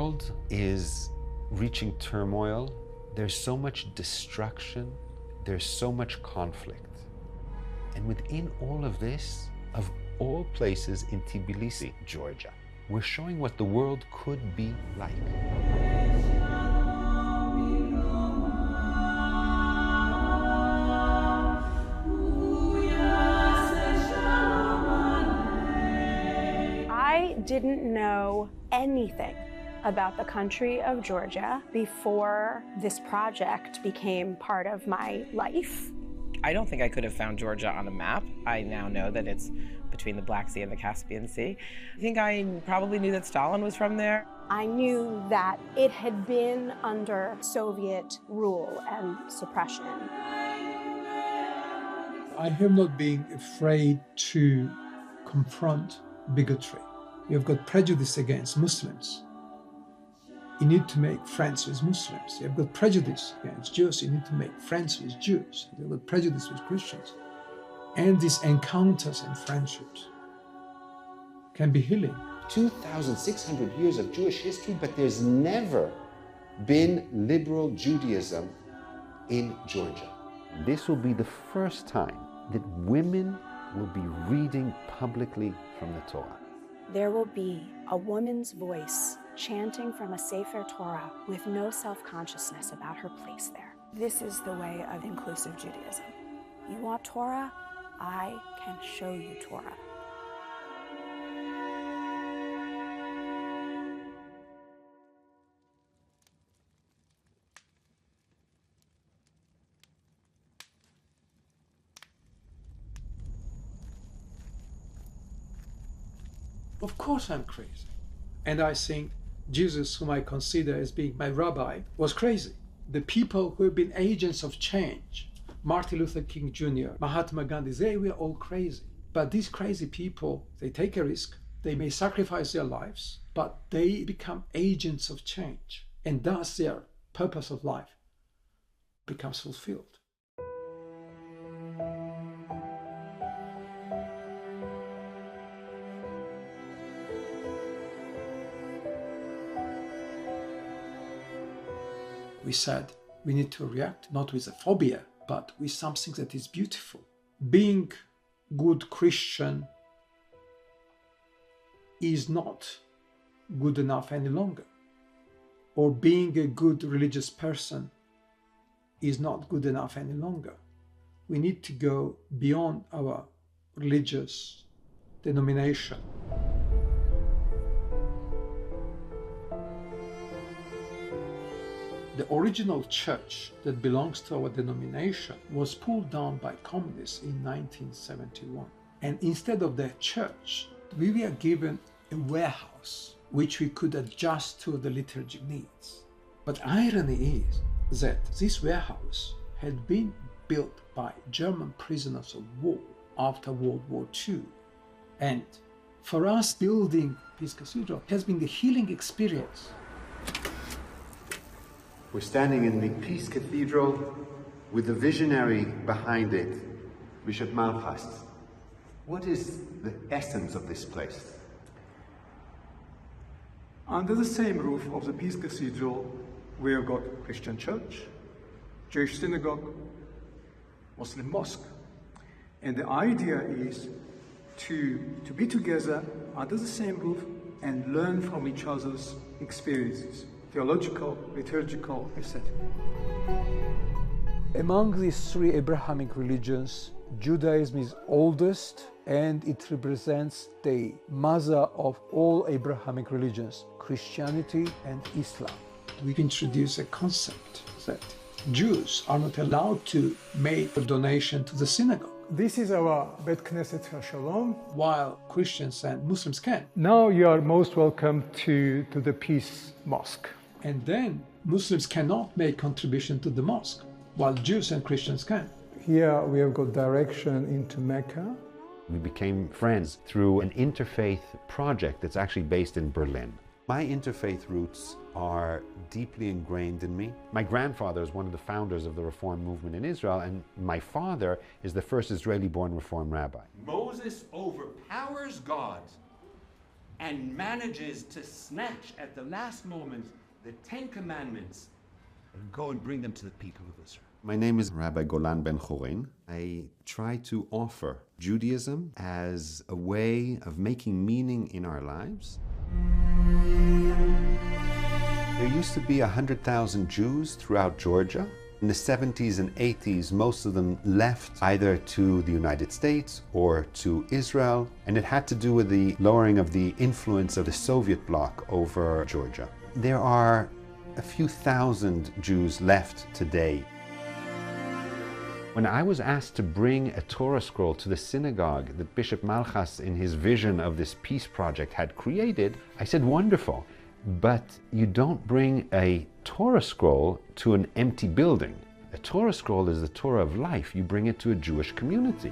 world is reaching turmoil. There's so much destruction. There's so much conflict. And within all of this, of all places in Tbilisi, Georgia, we're showing what the world could be like. I didn't know anything about the country of Georgia before this project became part of my life. I don't think I could have found Georgia on a map. I now know that it's between the Black Sea and the Caspian Sea. I think I probably knew that Stalin was from there. I knew that it had been under Soviet rule and suppression. I have not been afraid to confront bigotry. You've got prejudice against Muslims. You need to make friends with Muslims. You've got prejudice against Jews. You need to make friends with Jews. You've got prejudice with Christians. And these encounters and friendships can be healing. 2,600 years of Jewish history, but there's never been liberal Judaism in Georgia. This will be the first time that women will be reading publicly from the Torah. There will be a woman's voice chanting from a Sefer Torah with no self-consciousness about her place there. This is the way of inclusive Judaism. You want Torah? I can show you Torah. Of course I'm crazy. And I think Jesus, whom I consider as being my rabbi, was crazy. The people who have been agents of change, Martin Luther King Jr., Mahatma Gandhi, they were all crazy. But these crazy people, they take a risk, they may sacrifice their lives, but they become agents of change. And thus their purpose of life becomes fulfilled. We said we need to react not with a phobia, but with something that is beautiful. Being good Christian is not good enough any longer. Or being a good religious person is not good enough any longer. We need to go beyond our religious denomination. The original church that belongs to our denomination was pulled down by communists in 1971. And instead of that church, we were given a warehouse which we could adjust to the liturgic needs. But irony is that this warehouse had been built by German prisoners of war after World War II. And for us, building this cathedral has been the healing experience. We're standing in the Peace Cathedral with the visionary behind it, Bishop Malchus. What is the essence of this place? Under the same roof of the Peace Cathedral, we have got Christian church, Jewish synagogue, Muslim mosque. And the idea is to be together under the same roof and learn from each other's experiences. Theological, liturgical, etc. Among these three Abrahamic religions, Judaism is oldest and it represents the mother of all Abrahamic religions, Christianity and Islam. We introduce a concept that Jews are not allowed to make a donation to the synagogue. This is our Bet Knesset Shalom. While Christians and Muslims can. Now you are most welcome to the Peace Mosque. And then Muslims cannot make contribution to the mosque, while Jews and Christians can. Here we have got direction into Mecca. We became friends through an interfaith project that's actually based in Berlin. My interfaith roots are deeply ingrained in me. My grandfather is one of the founders of the Reform movement in Israel, and my father is the first Israeli-born Reform rabbi. Moses overpowers God and manages to snatch at the last moment the 10 Commandments and go and bring them to the people of Israel. My name is Rabbi Golan Ben Chorin. I try to offer Judaism as a way of making meaning in our lives. There used to be 100,000 Jews throughout Georgia. In the 70s and 80s, most of them left either to the United States or to Israel, and it had to do with the lowering of the influence of the Soviet bloc over Georgia. There are a few thousand Jews left today. When I was asked to bring a Torah scroll to the synagogue that Bishop Malchas, in his vision of this peace project, had created, I said, wonderful, but you don't bring a Torah scroll to an empty building. A Torah scroll is the Torah of life. You bring it to a Jewish community.